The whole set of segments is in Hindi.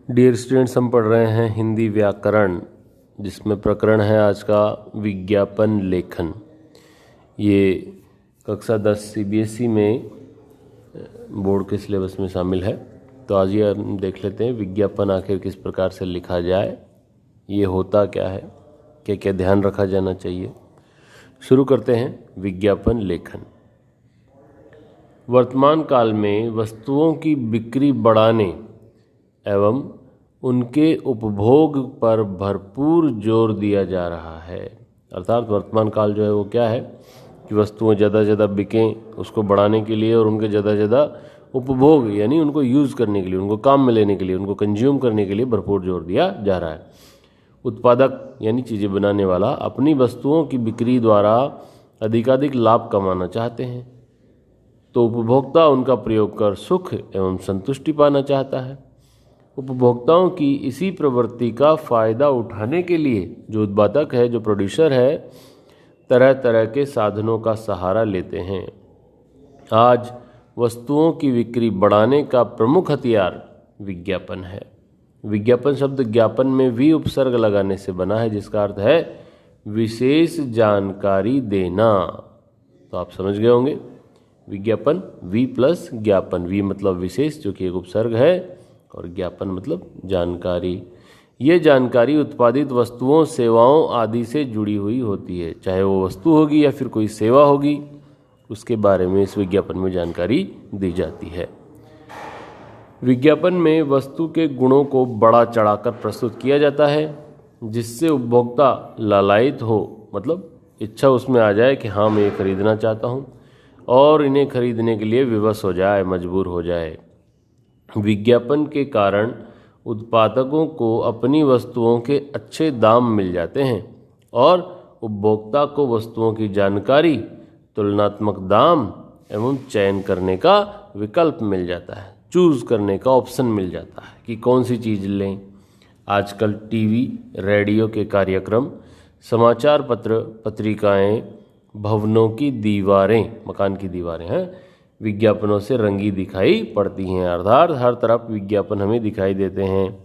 डियर स्टूडेंट्स, हम पढ़ रहे हैं हिंदी व्याकरण, जिसमें प्रकरण है आज का विज्ञापन लेखन। ये कक्षा 10 सीबीएसई में बोर्ड के सिलेबस में शामिल है। तो आज ये हम देख लेते हैं विज्ञापन आखिर किस प्रकार से लिखा जाए, ये होता क्या है, क्या क्या ध्यान रखा जाना चाहिए। शुरू करते हैं विज्ञापन लेखन। वर्तमान काल में वस्तुओं की बिक्री बढ़ाने एवं उनके उपभोग पर भरपूर जोर दिया जा रहा है। अर्थात वर्तमान काल जो है वो क्या है कि वस्तुएं ज़्यादा से ज़्यादा बिकें, उसको बढ़ाने के लिए और उनके ज़्यादा से ज़्यादा उपभोग यानी उनको यूज़ करने के लिए, उनको काम में लेने के लिए, उनको कंज्यूम करने के लिए भरपूर जोर दिया जा रहा है। उत्पादक यानी चीज़ें बनाने वाला अपनी वस्तुओं की बिक्री द्वारा अधिकाधिक लाभ कमाना चाहते हैं, तो उपभोक्ता उनका प्रयोग कर सुख एवं संतुष्टि पाना चाहता है। उपभोक्ताओं की इसी प्रवृत्ति का फायदा उठाने के लिए जो उत्पादक है, जो प्रोड्यूसर है, तरह तरह के साधनों का सहारा लेते हैं। आज वस्तुओं की बिक्री बढ़ाने का प्रमुख हथियार विज्ञापन है। विज्ञापन शब्द ज्ञापन में वी उपसर्ग लगाने से बना है, जिसका अर्थ है विशेष जानकारी देना। तो आप समझ गए होंगे, विज्ञापन वी प्लस ज्ञापन। वी मतलब विशेष, जो कि एक उपसर्ग है, और ज्ञापन मतलब जानकारी। ये जानकारी उत्पादित वस्तुओं, सेवाओं आदि से जुड़ी हुई होती है। चाहे वो वस्तु होगी या फिर कोई सेवा होगी, उसके बारे में इस विज्ञापन में जानकारी दी जाती है। विज्ञापन में वस्तु के गुणों को बढ़ा चढ़ाकर प्रस्तुत किया जाता है, जिससे उपभोक्ता लालायित हो, मतलब इच्छा उसमें आ जाए कि हाँ मैं ये खरीदना चाहता हूँ, और इन्हें खरीदने के लिए विवश हो जाए, मजबूर हो जाए। विज्ञापन के कारण उत्पादकों को अपनी वस्तुओं के अच्छे दाम मिल जाते हैं और उपभोक्ता को वस्तुओं की जानकारी, तुलनात्मक दाम एवं चयन करने का विकल्प मिल जाता है, चूज़ करने का ऑप्शन मिल जाता है कि कौन सी चीज़ लें। आजकल टीवी, रेडियो के कार्यक्रम, समाचार पत्र, पत्रिकाएं, भवनों की दीवारें, मकान की दीवारें हैं, विज्ञापनों से रंगी दिखाई पड़ती हैं। अर्थात हर तरफ विज्ञापन हमें दिखाई देते हैं।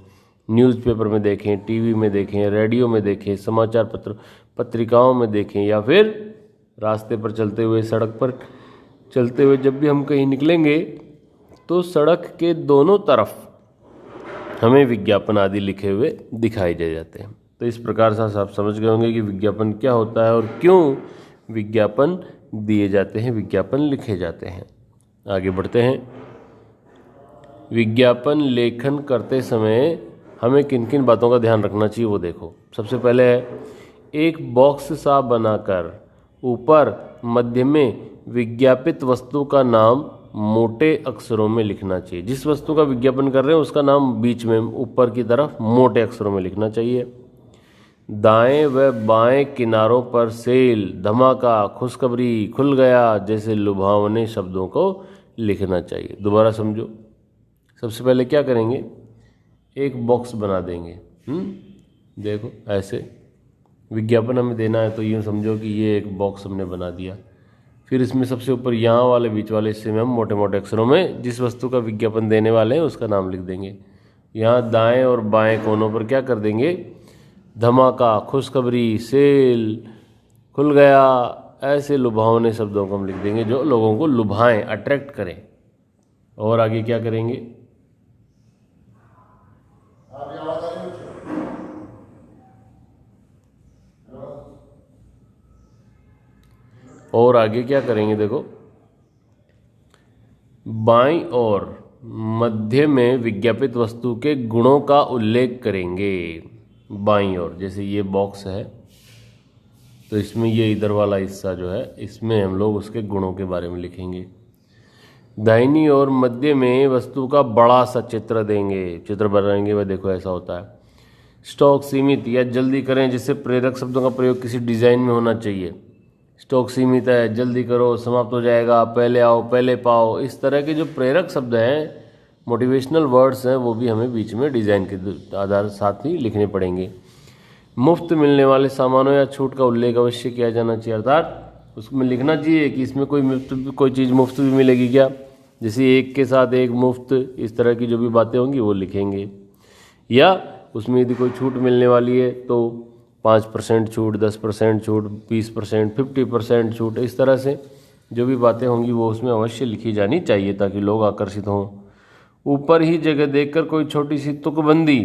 न्यूज़पेपर में देखें, टीवी में देखें, रेडियो में देखें, समाचार पत्र पत्रिकाओं में देखें, या फिर रास्ते पर चलते हुए, सड़क पर चलते हुए जब भी हम कहीं निकलेंगे तो सड़क के दोनों तरफ हमें विज्ञापन आदि लिखे हुए दिखाई दे जाते हैं। तो इस प्रकार से आप समझ गए होंगे कि विज्ञापन क्या होता है और क्यों विज्ञापन दिए जाते हैं, विज्ञापन लिखे जाते हैं। आगे बढ़ते हैं। विज्ञापन लेखन करते समय हमें किन किन बातों का ध्यान रखना चाहिए वो देखो। सबसे पहले है एक बॉक्स सा बनाकर ऊपर मध्य में विज्ञापित वस्तु का नाम मोटे अक्षरों में लिखना चाहिए। जिस वस्तु का विज्ञापन कर रहे हैं उसका नाम बीच में ऊपर की तरफ मोटे अक्षरों में लिखना चाहिए। दाएं व बाएं किनारों पर सेल, धमाका, खुशखबरी, खुल गया जैसे लुभावने शब्दों को लिखना चाहिए। दोबारा समझो। सबसे पहले क्या करेंगे, एक बॉक्स बना देंगे। देखो ऐसे विज्ञापन हमें देना है तो यूँ समझो कि ये एक बॉक्स हमने बना दिया। फिर इसमें सबसे ऊपर यहाँ वाले बीच वाले हिस्से में हम मोटे मोटे अक्षरों में जिस वस्तु का विज्ञापन देने वाले हैं उसका नाम लिख देंगे। यहाँ दाएं और बाएं कोनों पर क्या कर देंगे, धमाका, खुशखबरी, सेल, खुल गया, ऐसे लुभावने शब्दों को हम लिख देंगे जो लोगों को लुभाएं, अट्रैक्ट करें। और आगे क्या करेंगे, और आगे क्या करेंगे, देखो बाईं और मध्य में विज्ञापित वस्तु के गुणों का उल्लेख करेंगे। बाईं ओर, जैसे ये बॉक्स है तो इसमें ये इधर वाला हिस्सा जो है इसमें हम लोग उसके गुणों के बारे में लिखेंगे। दाहिनी और मध्य में वस्तु का बड़ा सा चित्र देंगे, चित्र बनाएंगे। वह देखो ऐसा होता है। स्टॉक सीमित या जल्दी करें, जिससे प्रेरक शब्दों का प्रयोग किसी डिजाइन में होना चाहिए। स्टॉक सीमित है, जल्दी करो, समाप्त हो जाएगा, पहले आओ पहले पाओ। इस तरह के जो प्रेरक शब्द हैं, मोटिवेशनल वर्ड्स हैं, वो भी हमें बीच में डिज़ाइन के आधार साथ ही लिखने पड़ेंगे। मुफ्त मिलने वाले सामानों या छूट का उल्लेख अवश्य किया जाना चाहिए। अर्थात उसमें लिखना चाहिए कि इसमें कोई चीज़ मुफ्त भी मिलेगी क्या, जैसे एक के साथ एक मुफ्त, इस तरह की जो भी बातें होंगी वो लिखेंगे। या उसमें यदि कोई छूट मिलने वाली है तो 5% छूट, 10% छूट, 20%, 50% छूट, इस तरह से जो भी बातें होंगी वो उसमें अवश्य लिखी जानी चाहिए ताकि लोग आकर्षित हों। ऊपर ही जगह देखकर कोई छोटी सी तुकबंदी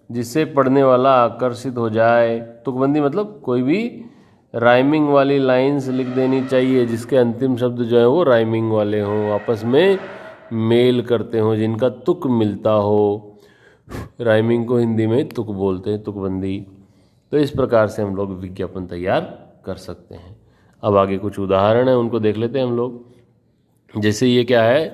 जिससे पढ़ने वाला आकर्षित हो जाए। तुकबंदी मतलब कोई भी राइमिंग वाली लाइंस लिख देनी चाहिए जिसके अंतिम शब्द जो है वो राइमिंग वाले हों, आपस में मेल करते हों, जिनका तुक मिलता हो। राइमिंग को हिंदी में तुक बोलते हैं, तुकबंदी। तो इस प्रकार से हम लोग विज्ञापन तैयार कर सकते हैं। अब आगे कुछ उदाहरण है उनको देख लेते हैं हम लोग। जैसे ये क्या है,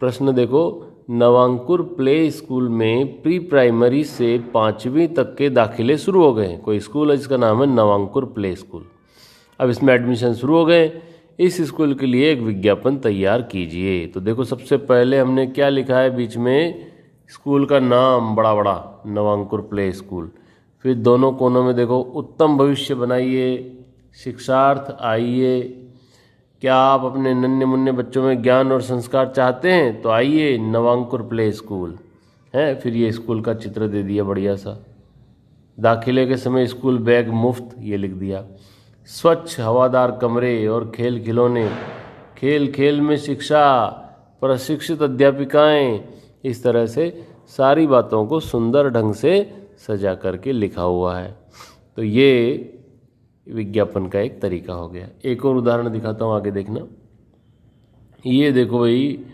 प्रश्न देखो, नवांकुर प्ले स्कूल में प्री प्राइमरी से 5वीं तक के दाखिले शुरू हो गए हैं। कोई स्कूल है जिसका नाम है नवांकुर प्ले स्कूल। अब इसमें एडमिशन शुरू हो गए। इस स्कूल के लिए एक विज्ञापन तैयार कीजिए। तो देखो सबसे पहले हमने क्या लिखा है, बीच में स्कूल का नाम बड़ा बड़ा, नवांकुर प्ले स्कूल। फिर दोनों कोनों में देखो उत्तम भविष्य बनाइए, शिक्षार्थ आइए। क्या आप अपने नन्हे मुन्ने बच्चों में ज्ञान और संस्कार चाहते हैं तो आइए नवांकुर प्ले स्कूल है। फिर ये स्कूल का चित्र दे दिया बढ़िया सा। दाखिले के समय स्कूल बैग मुफ्त, ये लिख दिया। स्वच्छ हवादार कमरे और खेल खिलौने, खेल खेल में शिक्षा, प्रशिक्षित अध्यापिकाएं, इस तरह से सारी बातों को सुंदर ढंग से सजा करके लिखा हुआ है। तो ये विज्ञापन का एक तरीका हो गया। एक और उदाहरण दिखाता हूँ, आगे देखना। ये देखो भाई,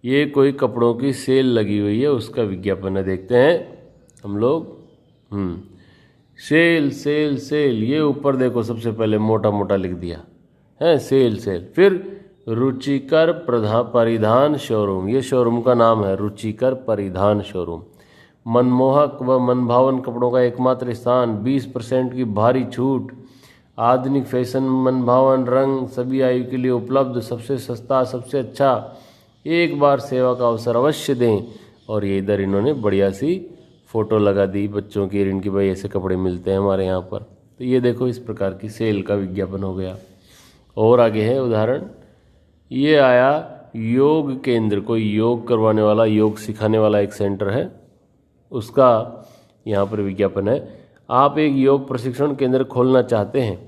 ये कोई कपड़ों की सेल लगी हुई है, उसका विज्ञापन है। देखते हैं हम लोग। सेल सेल सेल, ये ऊपर देखो सबसे पहले मोटा मोटा लिख दिया है, सेल सेल। फिर रुचिकर परिधान शोरूम, ये शोरूम का नाम है, रुचिकर परिधान शोरूम। मनमोहक व मनभावन कपड़ों का एकमात्र स्थान, 20% की भारी छूट, आधुनिक फैशन, मनभावन रंग, सभी आयु के लिए उपलब्ध, सबसे सस्ता, सबसे अच्छा, एक बार सेवा का अवसर अवश्य दें। और ये इधर इन्होंने बढ़िया सी फ़ोटो लगा दी बच्चों की, इनकी भाई ऐसे कपड़े मिलते हैं हमारे यहाँ पर। तो ये देखो इस प्रकार की सेल का विज्ञापन हो गया। और आगे है उदाहरण, ये आया योग केंद्र, कोई योग करवाने वाला, योग सिखाने वाला एक सेंटर है, उसका यहाँ पर विज्ञापन है। आप एक योग प्रशिक्षण केंद्र खोलना चाहते हैं,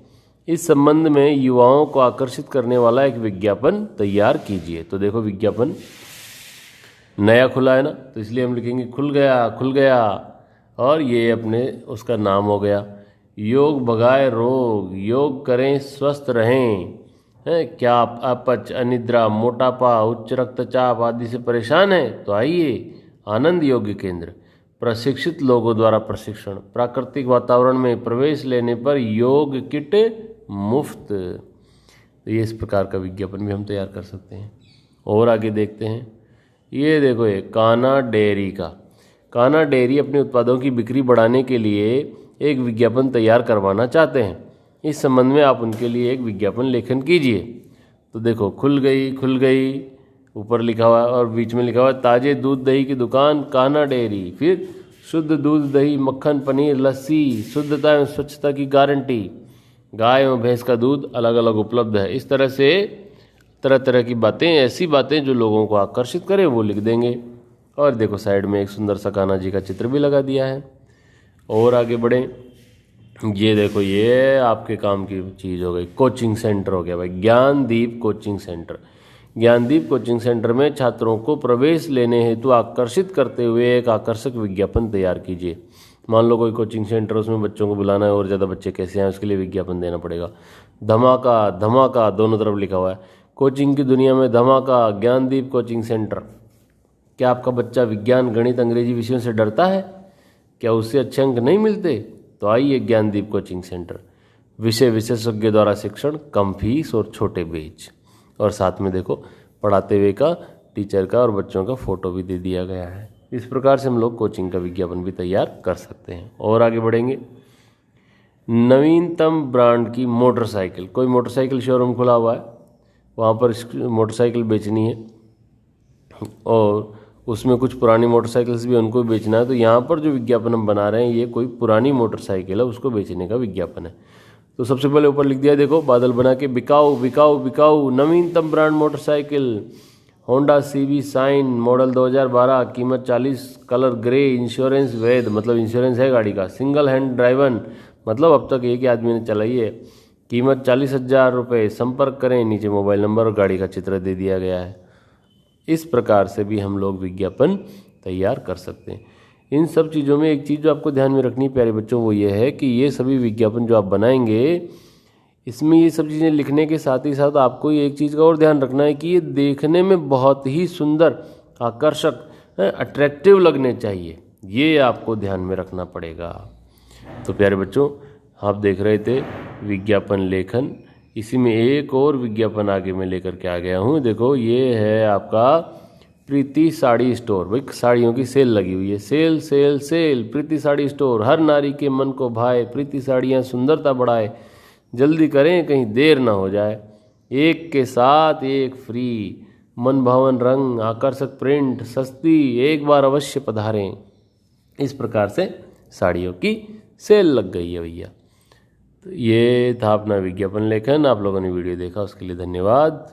इस संबंध में युवाओं को आकर्षित करने वाला एक विज्ञापन तैयार कीजिए। तो देखो विज्ञापन नया खुला है ना, तो इसलिए हम लिखेंगे खुल गया, खुल गया। और ये अपने उसका नाम हो गया, योग भगाए रोग, योग करें स्वस्थ रहें। क्या आप अपच, अनिद्रा, मोटापा, उच्च रक्तचाप आदि से परेशान हैं तो आइए आनंद योग केंद्र। प्रशिक्षित लोगों द्वारा प्रशिक्षण, प्राकृतिक वातावरण में प्रवेश लेने पर योग किट मुफ्त। तो ये इस प्रकार का विज्ञापन भी हम तैयार कर सकते हैं। और आगे देखते हैं, ये देखो ये कान्हा डेयरी का। कान्हा डेयरी अपने उत्पादों की बिक्री बढ़ाने के लिए एक विज्ञापन तैयार करवाना चाहते हैं। इस संबंध में आप उनके लिए एक विज्ञापन लेखन कीजिए। तो देखो खुल गई, खुल गई, ऊपर लिखा हुआ है, और बीच में लिखा हुआ है ताजे दूध दही की दुकान कान्हा डेयरी। फिर शुद्ध दूध, दही, मक्खन, पनीर, लस्सी, शुद्धता एवं स्वच्छता की गारंटी, गाय एवं भैंस का दूध अलग अलग उपलब्ध है। इस तरह से तरह तरह की बातें, ऐसी बातें जो लोगों को आकर्षित करें वो लिख देंगे। और देखो साइड में एक सुंदर सा कान्हा जी का चित्र भी लगा दिया है। और आगे बढ़ें, ये देखो ये आपके काम की चीज़ हो गई, कोचिंग सेंटर हो गया भाई, Gyandeep coaching centre. Gyandeep coaching centre में छात्रों को प्रवेश लेने हेतु आकर्षित करते हुए एक आकर्षक विज्ञापन तैयार कीजिए। मान लो कोई कोचिंग सेंटर, उसमें बच्चों को बुलाना है और ज़्यादा बच्चे कैसे आए उसके लिए विज्ञापन देना पड़ेगा। धमाका धमाका दोनों तरफ लिखा हुआ है, कोचिंग की दुनिया में धमाका, ज्ञानदीप कोचिंग सेंटर। क्या आपका बच्चा विज्ञान, गणित, अंग्रेजी विषयों से डरता है? क्या उससे अच्छे अंक नहीं मिलते? तो आइए ज्ञानदीप कोचिंग सेंटर। विषय विशेषज्ञ द्वारा शिक्षण, कम फीस और छोटे बैच। और साथ में देखो पढ़ाते हुए का, टीचर का और बच्चों का फोटो भी दे दिया गया है। इस प्रकार से हम लोग कोचिंग का विज्ञापन भी तैयार कर सकते हैं। और आगे बढ़ेंगे, नवीनतम ब्रांड की मोटरसाइकिल, कोई मोटरसाइकिल शोरूम खुला हुआ है, वहाँ पर मोटरसाइकिल बेचनी है और उसमें कुछ पुरानी मोटरसाइकिल्स भी उनको बेचना है। तो यहाँ पर जो विज्ञापन हम बना रहे हैं ये कोई पुरानी मोटरसाइकिल है, उसको बेचने का विज्ञापन है। तो सबसे पहले ऊपर लिख दिया देखो, बादल बना के, बिकाऊ बिकाऊ बिकाऊ नवीनतम brand motorcycle, Honda CB shine model 2012, कीमत 40, कलर ग्रे, इंश्योरेंस वैध, मतलब इंश्योरेंस है गाड़ी का, सिंगल हैंड ड्राइवन, मतलब अब तक एक ही आदमी ने चलाई है, कीमत 40,000 रुपये, संपर्क करें, नीचे मोबाइल नंबर और गाड़ी का चित्र दे दिया गया है। इस प्रकार से भी हम लोग विज्ञापन तैयार कर सकते हैं। इन सब चीज़ों में एक चीज़ जो आपको ध्यान में रखनी प्यारे बच्चों, वो ये है कि ये सभी विज्ञापन जो आप बनाएंगे, इसमें ये सब चीज़ें लिखने के साथ ही साथ आपको एक चीज़ का और ध्यान रखना है कि ये देखने में बहुत ही सुंदर, आकर्षक, अट्रैक्टिव लगने चाहिए। ये आपको ध्यान में रखना पड़ेगा। तो प्यारे बच्चों, आप देख रहे थे विज्ञापन लेखन। इसी में एक और विज्ञापन आगे मैं लेकर के आ गया हूँ। देखो, ये है आपका प्रीति साड़ी स्टोर। भाई साड़ियों की सेल लगी हुई है, सेल सेल सेल, प्रीति साड़ी स्टोर, हर नारी के मन को भाए, प्रीति साड़ियाँ सुंदरता बढ़ाए, जल्दी करें कहीं देर ना हो जाए, एक के साथ एक फ्री, मन भावन रंग, आकर्षक प्रिंट, सस्ती, एक बार अवश्य पधारें। इस प्रकार से साड़ियों की सेल लग गई है भैया। तो ये था अपना विज्ञापन लेखन। आप लोगों ने वीडियो देखा उसके लिए धन्यवाद।